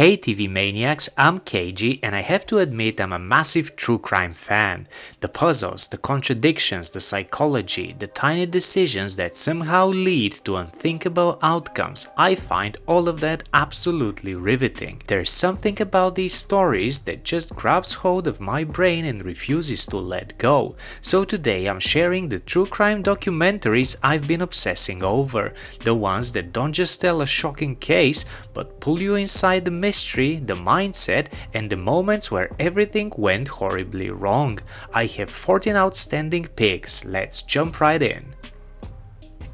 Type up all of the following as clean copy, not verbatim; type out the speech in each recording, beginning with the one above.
Hey TV Maniacs, I'm KG and I have to admit I'm a massive true crime fan. The puzzles, the contradictions, the psychology, the tiny decisions that somehow lead to unthinkable outcomes, I find all of that absolutely riveting. There's something about these stories that just grabs hold of my brain and refuses to let go. So today I'm sharing the true crime documentaries I've been obsessing over, the ones that don't just tell a shocking case, but pull you inside the mystery, the mindset, and the moments where everything went horribly wrong. I have 14 outstanding picks, let's jump right in.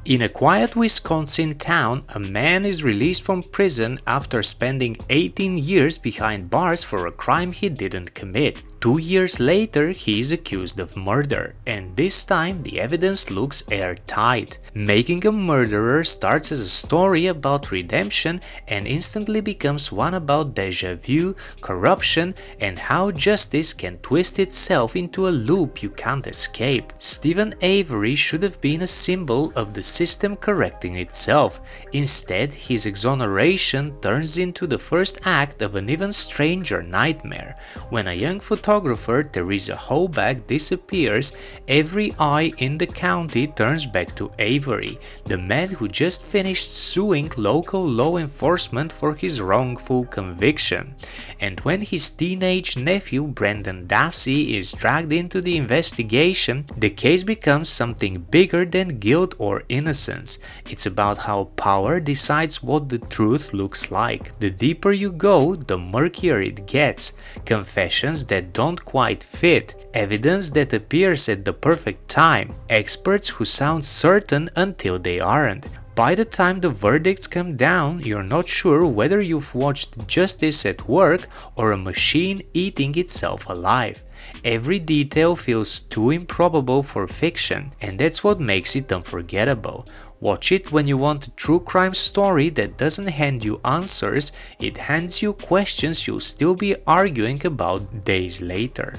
In a quiet Wisconsin town, a man is released from prison after spending 18 years behind bars for a crime he didn't commit. 2 years later, he is accused of murder, and this time the evidence looks airtight. Making a Murderer starts as a story about redemption and instantly becomes one about déjà vu, corruption, and how justice can twist itself into a loop you can't escape. Stephen Avery should have been a symbol of the system correcting itself. Instead, his exoneration turns into the first act of an even stranger nightmare. When a young photographer, Teresa Hoback, disappears, every eye in the county turns back to Avery, the man who just finished suing local law enforcement for his wrongful conviction. And when his teenage nephew Brendan Dassey is dragged into the investigation, the case becomes something bigger than guilt or innocence. It's about how power decides what the truth looks like. The deeper you go, the murkier it gets. Confessions that don't quite fit, evidence that appears at the perfect time, experts who sound certain until they aren't. By the time the verdicts come down, you're not sure whether you've watched justice at work or a machine eating itself alive. Every detail feels too improbable for fiction, and that's what makes it unforgettable. Watch it when you want a true crime story that doesn't hand you answers, it hands you questions you'll still be arguing about days later.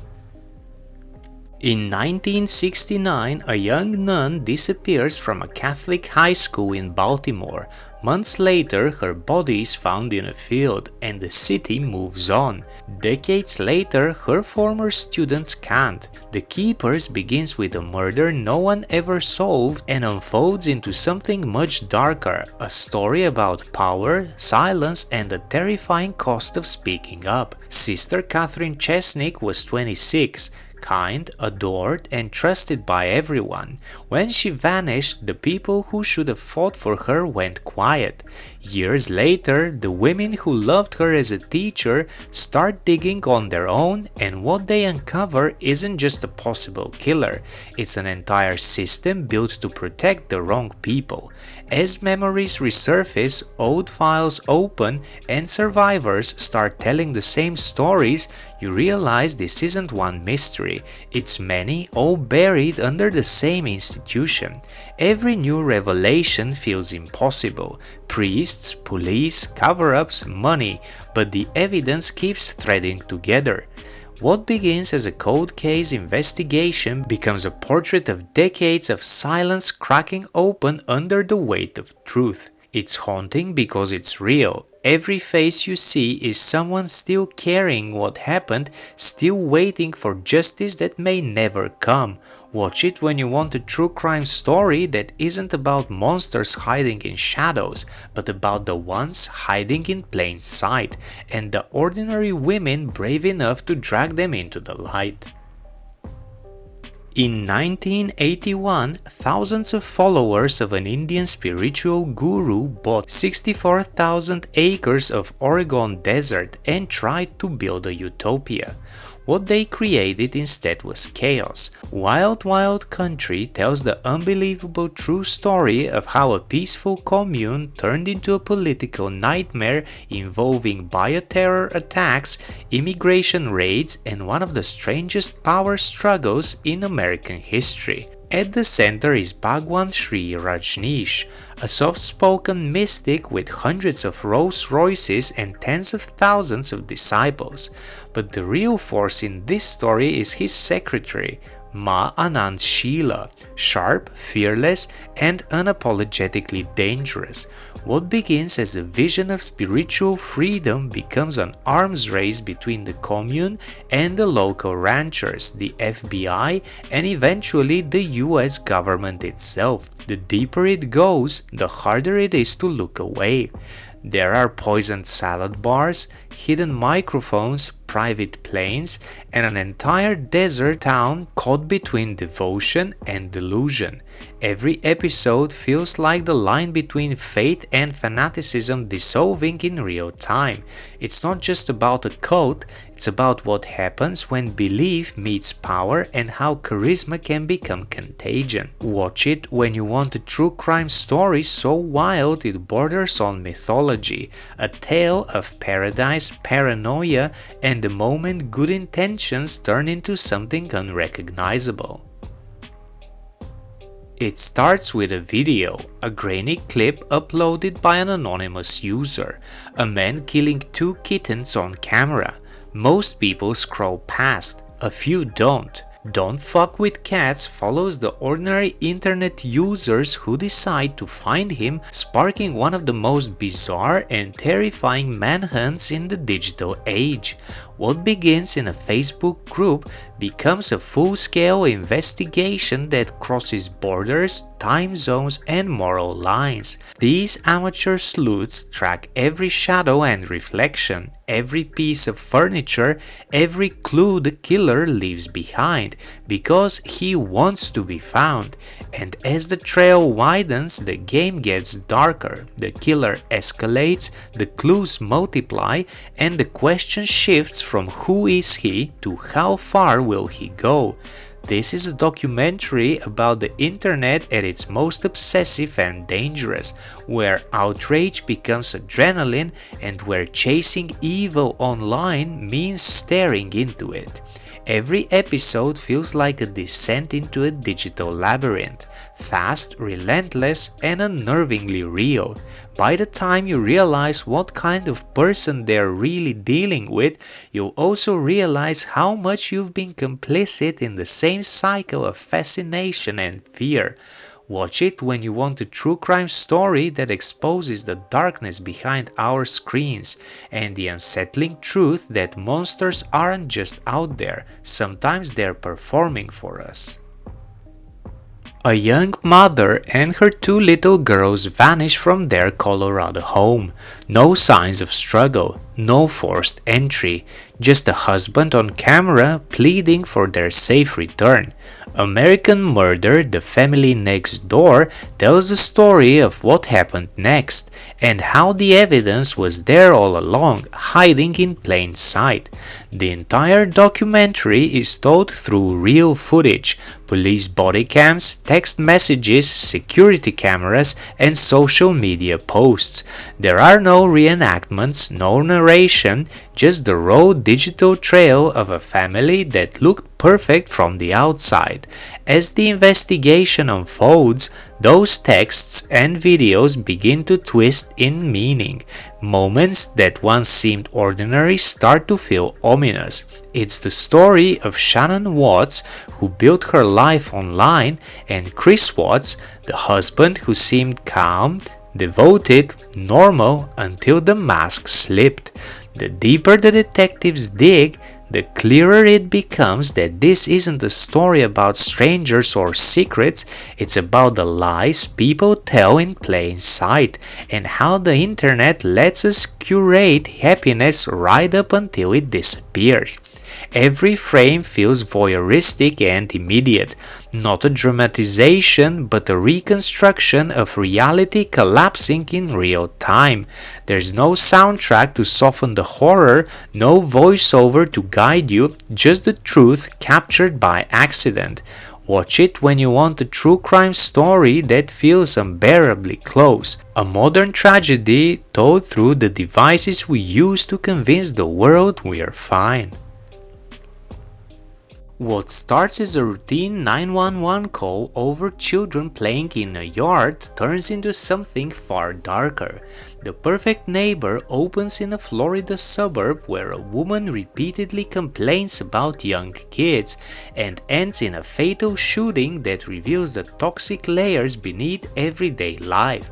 In 1969, a young nun disappears from a Catholic high school in Baltimore. Months later, her body is found in a field, and the city moves on. Decades later, her former students can't. The Keepers begins with a murder no one ever solved and unfolds into something much darker, a story about power, silence, and the terrifying cost of speaking up. Sister Catherine Chesnick was 26. Kind, adored, and trusted by everyone. When she vanished, the people who should have fought for her went quiet. Years later, the women who loved her as a teacher start digging on their own, and what they uncover isn't just a possible killer, it's an entire system built to protect the wrong people. As memories resurface, old files open, and survivors start telling the same stories, you realize this isn't one mystery, it's many, all buried under the same institution. Every new revelation feels impossible. Priests, police, cover-ups, money, but the evidence keeps threading together. What begins as a cold case investigation becomes a portrait of decades of silence cracking open under the weight of truth. It's haunting because it's real. Every face you see is someone still carrying what happened, still waiting for justice that may never come. Watch it when you want a true crime story that isn't about monsters hiding in shadows, but about the ones hiding in plain sight, and the ordinary women brave enough to drag them into the light. In 1981, thousands of followers of an Indian spiritual guru bought 64,000 acres of Oregon desert and tried to build a utopia. What they created instead was chaos. Wild Wild Country tells the unbelievable true story of how a peaceful commune turned into a political nightmare involving bioterror attacks, immigration raids, and one of the strangest power struggles in American history. At the center is Bhagwan Sri Rajneesh, a soft-spoken mystic with hundreds of Rolls Royces and tens of thousands of disciples. But the real force in this story is his secretary, Ma Anand Sheila, sharp, fearless, and unapologetically dangerous. What begins as a vision of spiritual freedom becomes an arms race between the commune and the local ranchers, the FBI, and eventually the US government itself. The deeper it goes, the harder it is to look away. There are poisoned salad bars, hidden microphones, private planes, and an entire desert town caught between devotion and delusion. Every episode feels like the line between faith and fanaticism dissolving in real time. It's not just about a cult, it's about what happens when belief meets power and how charisma can become contagion. Watch it when you want a true crime story so wild it borders on mythology, a tale of paradise, paranoia, and the moment good intentions turn into something unrecognizable. It starts with a video, a grainy clip uploaded by an anonymous user, a man killing two kittens on camera. Most people scroll past, a few don't. Don't Fuck with Cats follows the ordinary internet users who decide to find him, sparking one of the most bizarre and terrifying manhunts in the digital age. What begins in a Facebook group becomes a full-scale investigation that crosses borders, time zones, and moral lines. These amateur sleuths track every shadow and reflection, every piece of furniture, every clue the killer leaves behind, because he wants to be found. And as the trail widens, the game gets darker, the killer escalates, the clues multiply, and the question shifts from who is he to how far will he go. This is a documentary about the internet at its most obsessive and dangerous, where outrage becomes adrenaline and where chasing evil online means staring into it. Every episode feels like a descent into a digital labyrinth, fast, relentless, and unnervingly real. By the time you realize what kind of person they're really dealing with, you'll also realize how much you've been complicit in the same cycle of fascination and fear. Watch it when you want a true crime story that exposes the darkness behind our screens and the unsettling truth that monsters aren't just out there, sometimes they're performing for us. A young mother and her two little girls vanish from their Colorado home. No signs of struggle, no forced entry, just a husband on camera pleading for their safe return. American Murder, The Family Next Door tells the story of what happened next and how the evidence was there all along, hiding in plain sight. The entire documentary is told through real footage, police body cams, text messages, security cameras, and social media posts. There are no reenactments, no narration, just the raw digital trail of a family that looked perfect from the outside. As the investigation unfolds, those texts and videos begin to twist in meaning. Moments that once seemed ordinary start to feel ominous. It's the story of Shannon Watts, who built her life online, and Chris Watts, the husband who seemed calm, devoted, normal until the mask slipped. The deeper the detectives dig, the clearer it becomes that this isn't a story about strangers or secrets, it's about the lies people tell in plain sight, and how the internet lets us curate happiness right up until it disappears. Every frame feels voyeuristic and immediate, not a dramatization but a reconstruction of reality collapsing in real time. There's no soundtrack to soften the horror, no voiceover to guide you, just the truth captured by accident. Watch it when you want a true crime story that feels unbearably close, a modern tragedy told through the devices we use to convince the world we're fine. What starts as a routine 911 call over children playing in a yard turns into something far darker. The Perfect Neighbor opens in a Florida suburb where a woman repeatedly complains about young kids and ends in a fatal shooting that reveals the toxic layers beneath everyday life.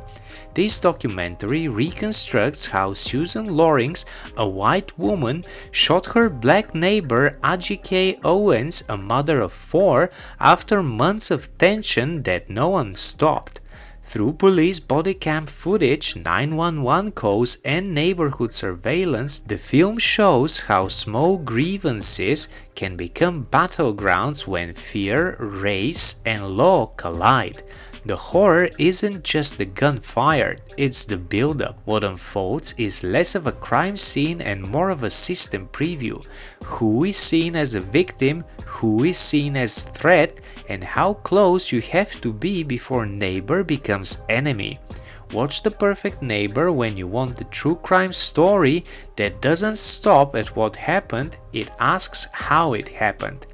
This documentary reconstructs how Susan Loring, a white woman, shot her black neighbor Ajike Owens, a mother of four, after months of tension that no one stopped. Through police body cam footage, 911 calls, and neighborhood surveillance, the film shows how small grievances can become battlegrounds when fear, race, and law collide. The horror isn't just the gun fired, it's the build-up. What unfolds is less of a crime scene and more of a system preview. Who is seen as a victim, who is seen as threat, and how close you have to be before neighbor becomes enemy. Watch The Perfect Neighbor when you want a true crime story that doesn't stop at what happened, it asks how it happened.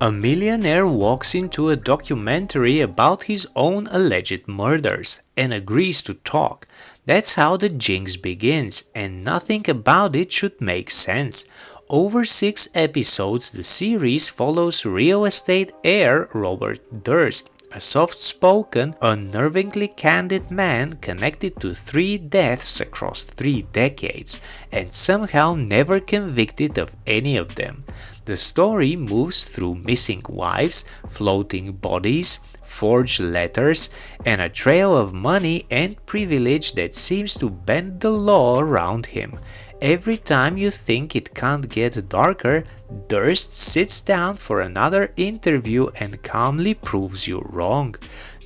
A millionaire walks into a documentary about his own alleged murders and agrees to talk. That's how the Jinx begins, and nothing about it should make sense. Over 6 episodes, the series follows real estate heir Robert Durst, a soft-spoken, unnervingly candid man connected to 3 deaths across 3 decades, and somehow never convicted of any of them. The story moves through missing wives, floating bodies, forged letters, and a trail of money and privilege that seems to bend the law around him. Every time you think it can't get darker, Durst sits down for another interview and calmly proves you wrong.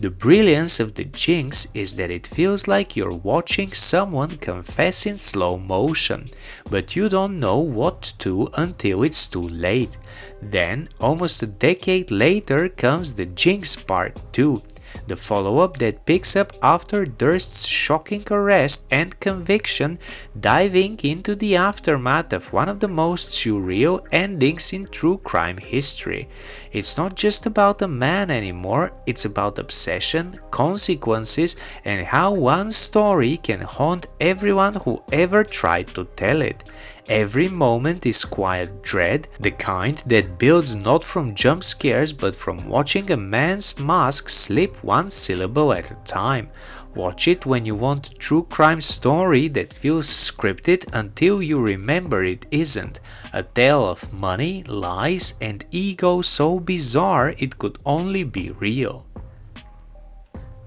The brilliance of the Jinx is that it feels like you're watching someone confess in slow motion, but you don't know what to until it's too late. Then, almost a decade later, comes the Jinx Part 2. The follow-up that picks up after Durst's shocking arrest and conviction, diving into the aftermath of one of the most surreal endings in true crime history. It's not just about a man anymore, it's about obsession, consequences, and how one story can haunt everyone who ever tried to tell it. Every moment is quiet dread, the kind that builds not from jump scares but from watching a man's mask slip one syllable at a time. Watch it when you want a true crime story that feels scripted until you remember it isn't. A tale of money, lies, and ego so bizarre it could only be real.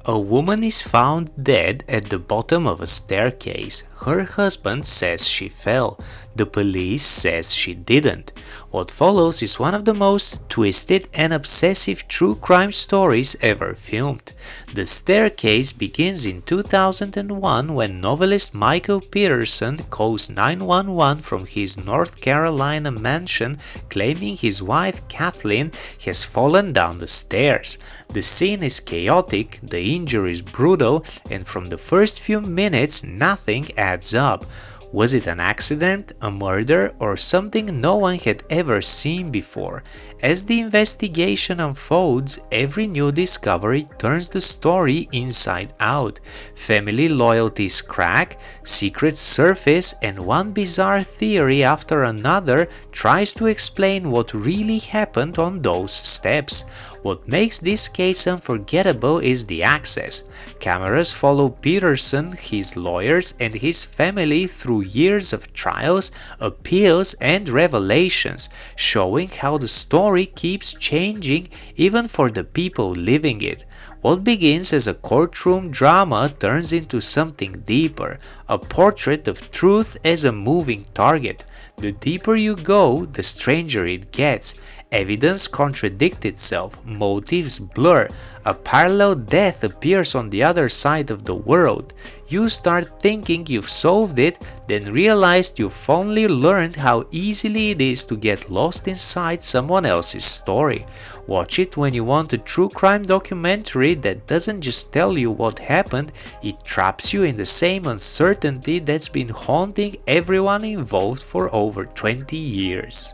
A woman is found dead at the bottom of a staircase. Her husband says she fell. The police says she didn't. What follows is one of the most twisted and obsessive true crime stories ever filmed. The Staircase begins in 2001 when novelist Michael Peterson calls 911 from his North Carolina mansion claiming his wife Kathleen has fallen down the stairs. The scene is chaotic, the injury is brutal, and from the first few minutes nothing adds up. Was it an accident, a murder, or something no one had ever seen before? As the investigation unfolds, every new discovery turns the story inside out. Family loyalties crack, secrets surface, and one bizarre theory after another tries to explain what really happened on those steps. What makes this case unforgettable is the access. Cameras follow Peterson, his lawyers, and his family through years of trials, appeals, and revelations, showing how the story keeps changing even for the people living it. What begins as a courtroom drama turns into something deeper, a portrait of truth as a moving target. The deeper you go, the stranger it gets. Evidence contradicts itself, motives blur, a parallel death appears on the other side of the world. You start thinking you've solved it, then realize you've only learned how easily it is to get lost inside someone else's story. Watch it when you want a true crime documentary that doesn't just tell you what happened, it traps you in the same uncertainty that's been haunting everyone involved for over 20 years.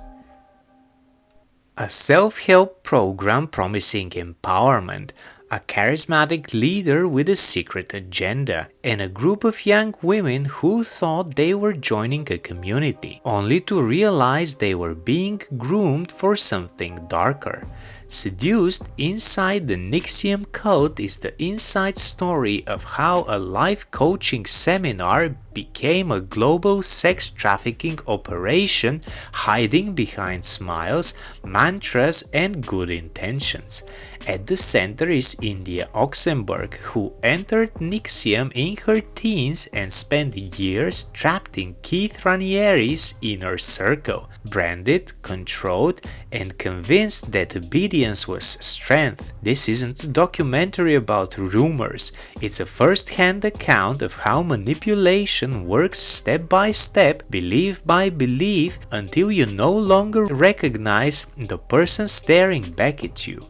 A self-help program promising empowerment, a charismatic leader with a secret agenda, and a group of young women who thought they were joining a community, only to realize they were being groomed for something darker. Seduced inside the NXIVM code is the inside story of how a life coaching seminar became a global sex trafficking operation hiding behind smiles, mantras, and good intentions. At the center is India Oxenberg, who entered NXIVM in her teens and spent years trapped in Keith Ranieri's inner circle, branded, controlled, and convinced that obedience was strength. This isn't a documentary about rumors, it's a first-hand account of how manipulation works step by step, belief by belief, until you no longer recognize the person staring back at you.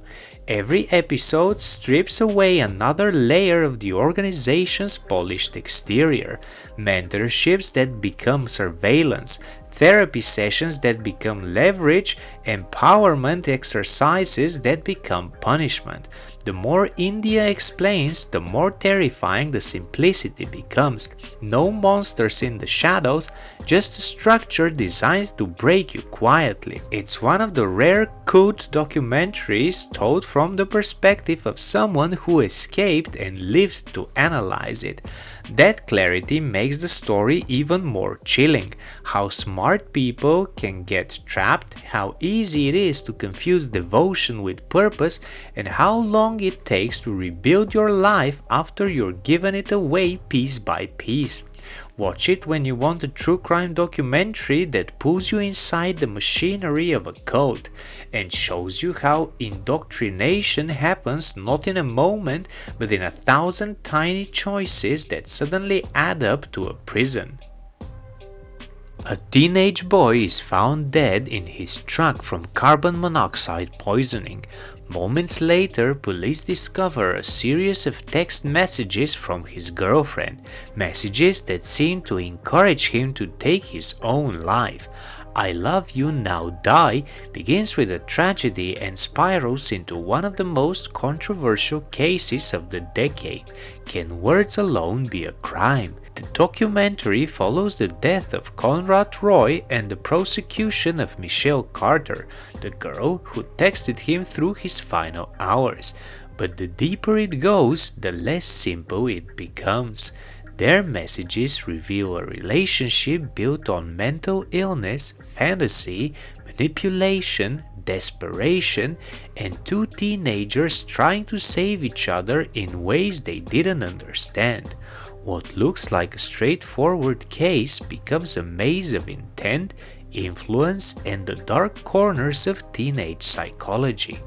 Every episode strips away another layer of the organization's polished exterior, mentorships that become surveillance, therapy sessions that become leverage, empowerment exercises that become punishment. The more India explains, the more terrifying the simplicity becomes. No monsters in the shadows, just a structure designed to break you quietly. It's one of the rare code documentaries told from the perspective of someone who escaped and lived to analyze it. That clarity makes the story even more chilling. How smart people can get trapped, how easy it is to confuse devotion with purpose, and how long it takes to rebuild your life after you're given it away piece by piece. Watch it when you want a true crime documentary that pulls you inside the machinery of a code and shows you how indoctrination happens not in a moment but in 1,000 tiny choices that suddenly add up to a prison. A teenage boy is found dead in his truck from carbon monoxide poisoning. Moments later, police discover a series of text messages from his girlfriend, messages that seem to encourage him to take his own life. I Love You Now Die begins with a tragedy and spirals into one of the most controversial cases of the decade. Can words alone be a crime? The documentary follows the death of Conrad Roy and the prosecution of Michelle Carter, the girl who texted him through his final hours. But the deeper it goes, the less simple it becomes. Their messages reveal a relationship built on mental illness, fantasy, manipulation, desperation, and two teenagers trying to save each other in ways they didn't understand. What looks like a straightforward case becomes a maze of intent, influence, and the dark corners of teenage psychology.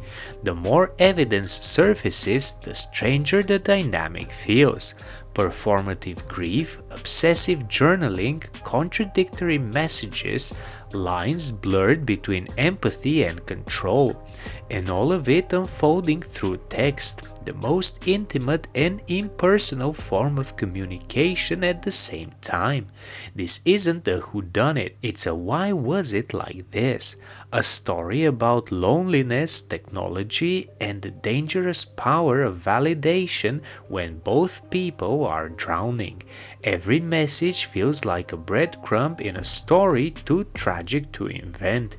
The more evidence surfaces, the stranger the dynamic feels. Performative grief, obsessive journaling, contradictory messages, lines blurred between empathy and control, and all of it unfolding through text, the most intimate and impersonal form of communication at the same time. This isn't a whodunit, it's a why was it like this? A story about loneliness, technology, and the dangerous power of validation when both people are drowning. Every message feels like a breadcrumb in a story too tragic to invent.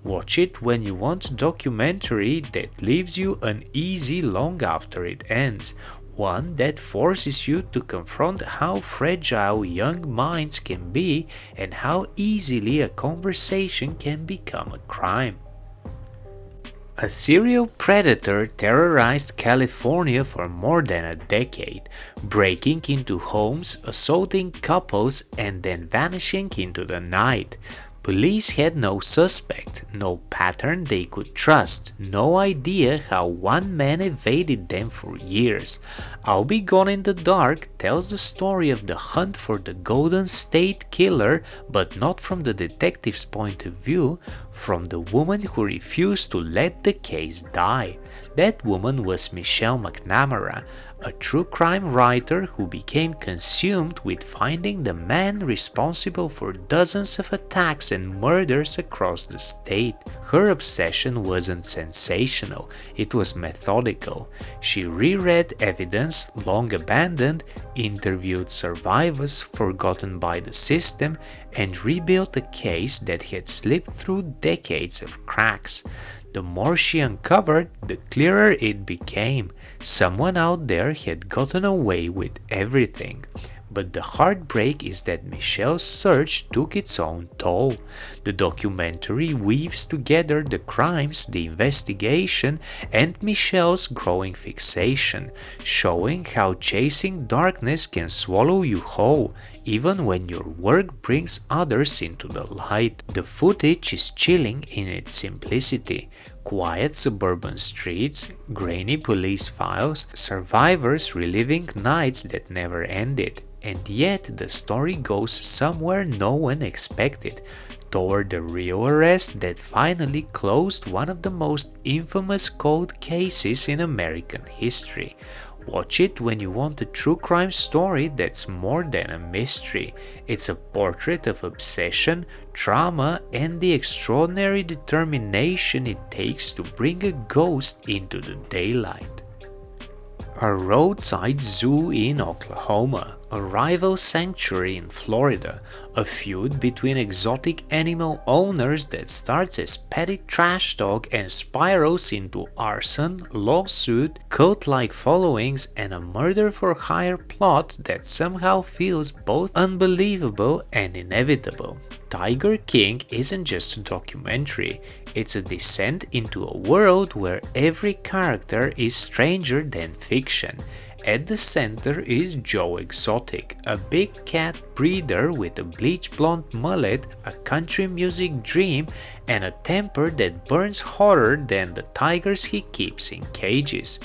Watch it when you want a documentary that leaves you uneasy long after it ends. One that forces you to confront how fragile young minds can be and how easily a conversation can become a crime. A serial predator terrorized California for more than a decade, breaking into homes, assaulting couples, and then vanishing into the night. Police had no suspect, no pattern they could trust, no idea how one man evaded them for years. I'll Be Gone in the Dark tells the story of the hunt for the Golden State Killer, but not from the detective's point of view, from the woman who refused to let the case die. That woman was Michelle McNamara, a true crime writer who became consumed with finding the man responsible for dozens of attacks and murders across the state. Her obsession wasn't sensational, it was methodical. She reread evidence long abandoned, interviewed survivors forgotten by the system, and rebuilt a case that had slipped through decades of cracks. The more she uncovered, the clearer it became. Someone out there had gotten away with everything. But the heartbreak is that Michelle's search took its own toll. The documentary weaves together the crimes, the investigation, and Michelle's growing fixation, showing how chasing darkness can swallow you whole, even when your work brings others into the light. The footage is chilling in its simplicity. Quiet suburban streets, grainy police files, survivors reliving nights that never ended. And yet the story goes somewhere no one expected, toward the real arrest that finally closed one of the most infamous cold cases in American history. Watch it when you want a true crime story that's more than a mystery. It's a portrait of obsession, trauma, and the extraordinary determination it takes to bring a ghost into the daylight. A roadside zoo in Oklahoma, a rival sanctuary in Florida, a feud between exotic animal owners that starts as petty trash talk and spirals into arson, lawsuit, cult-like followings, and a murder-for-hire plot that somehow feels both unbelievable and inevitable. Tiger King isn't just a documentary, it's a descent into a world where every character is stranger than fiction. At the center is Joe Exotic, a big cat breeder with a bleach blonde mullet, a country music dream, and a temper that burns hotter than the tigers he keeps in cages.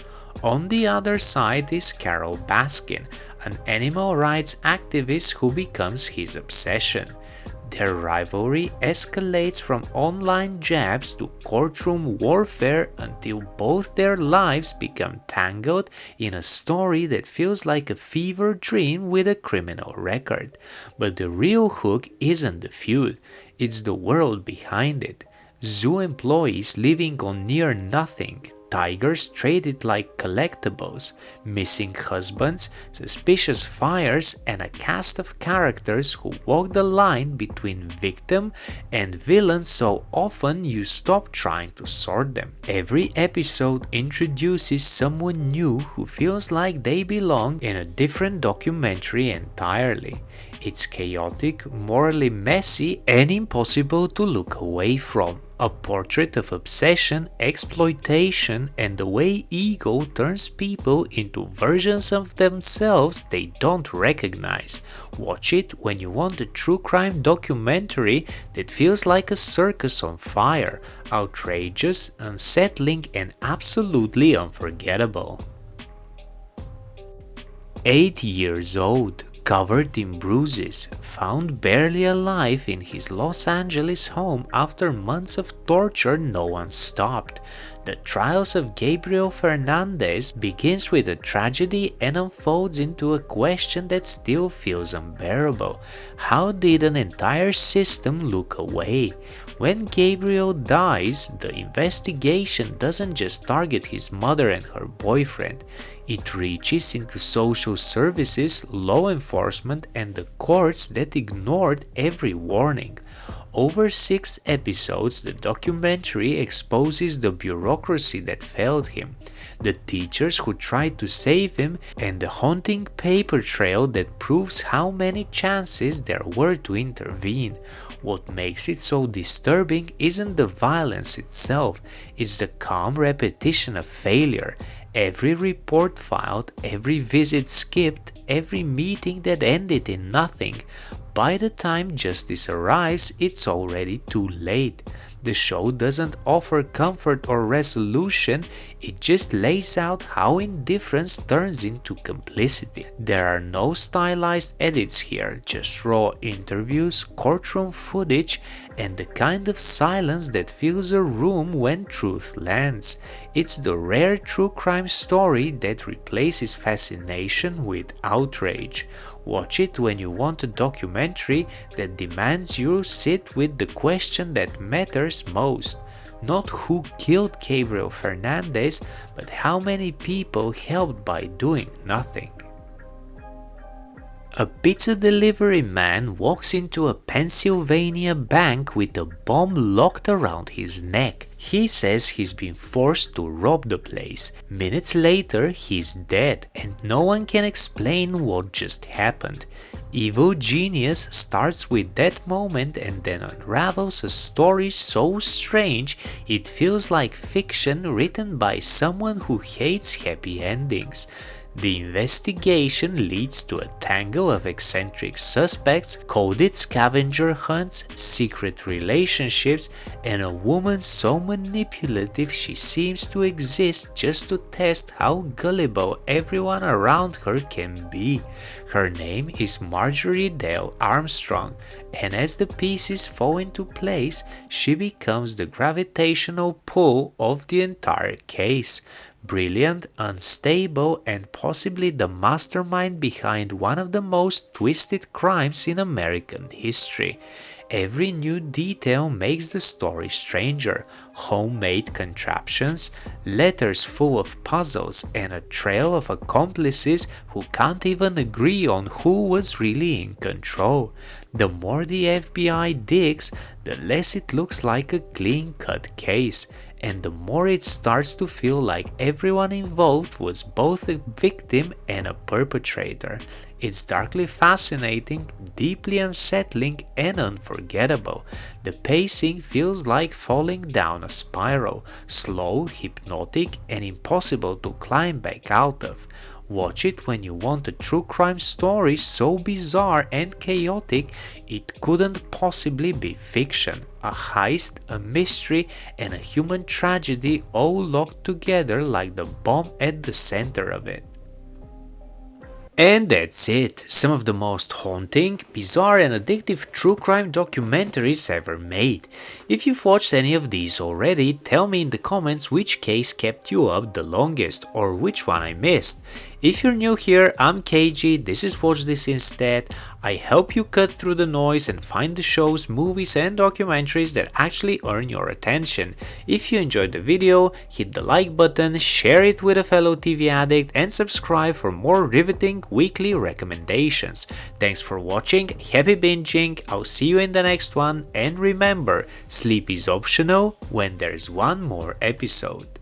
On the other side is Carol Baskin, an animal rights activist who becomes his obsession. Their rivalry escalates from online jabs to courtroom warfare until both their lives become tangled in a story that feels like a fever dream with a criminal record. But the real hook isn't the feud, it's the world behind it. Zoo employees living on near nothing, tigers traded like collectibles, missing husbands, suspicious fires, and a cast of characters who walk the line between victim and villain so often you stop trying to sort them. Every episode introduces someone new who feels like they belong in a different documentary entirely. It's chaotic, morally messy, and impossible to look away from. A portrait of obsession, exploitation, and the way ego turns people into versions of themselves they don't recognize. Watch it when you want a true crime documentary that feels like a circus on fire, outrageous, unsettling, and absolutely unforgettable. 8 years old. Covered in bruises, found barely alive in his Los Angeles home after months of torture no one stopped. The trials of Gabriel Fernandez begins with a tragedy and unfolds into a question that still feels unbearable. How did an entire system look away? When Gabriel dies, the investigation doesn't just target his mother and her boyfriend. It reaches into social services, law enforcement, and the courts that ignored every warning. Over 6 episodes, the documentary exposes the bureaucracy that failed him, the teachers who tried to save him, and the haunting paper trail that proves how many chances there were to intervene. What makes it so disturbing isn't the violence itself, it's the calm repetition of failure. Every report filed, every visit skipped, every meeting that ended in nothing. by the time justice arrives, it's already too late. The show doesn't offer comfort or resolution, it just lays out how indifference turns into complicity. There are no stylized edits here, just raw interviews, courtroom footage, and the kind of silence that fills a room when truth lands. It's the rare true crime story that replaces fascination with outrage. Watch it when you want a documentary that demands you sit with the question that matters most. Not who killed Gabriel Fernandez, but how many people helped by doing nothing. A pizza delivery man walks into a Pennsylvania bank with a bomb locked around his neck. He says he's been forced to rob the place. Minutes later, he's dead, and no one can explain what just happened. Evil Genius starts with that moment and then unravels a story so strange it feels like fiction written by someone who hates happy endings. The investigation leads to a tangle of eccentric suspects, coded scavenger hunts, secret relationships, and a woman so manipulative she seems to exist just to test how gullible everyone around her can be. Her name is Marjorie Dale Armstrong, and as the pieces fall into place, she becomes the gravitational pull of the entire case. Brilliant, unstable, and possibly the mastermind behind one of the most twisted crimes in American history. Every new detail makes the story stranger. Homemade contraptions, letters full of puzzles, and a trail of accomplices who can't even agree on who was really in control. The more the FBI digs, the less it looks like a clean-cut case, and the more it starts to feel like everyone involved was both a victim and a perpetrator. It's darkly fascinating, deeply unsettling, and unforgettable. The pacing feels like falling down a spiral, slow, hypnotic, and impossible to climb back out of. Watch it when you want a true crime story so bizarre and chaotic it couldn't possibly be fiction. A heist, a mystery, and a human tragedy all locked together like the bomb at the center of it. And that's it, some of the most haunting, bizarre and addictive true crime documentaries ever made. If you've watched any of these already, tell me in the comments which case kept you up the longest or which one I missed. If you're new here, I'm KG, this is Watch This Instead. I help you cut through the noise and find the shows, movies and documentaries that actually earn your attention. If you enjoyed the video, hit the like button, share it with a fellow TV addict and subscribe for more riveting weekly recommendations. Thanks for watching, happy binging, I'll see you in the next one, and remember, sleep is optional when there's one more episode.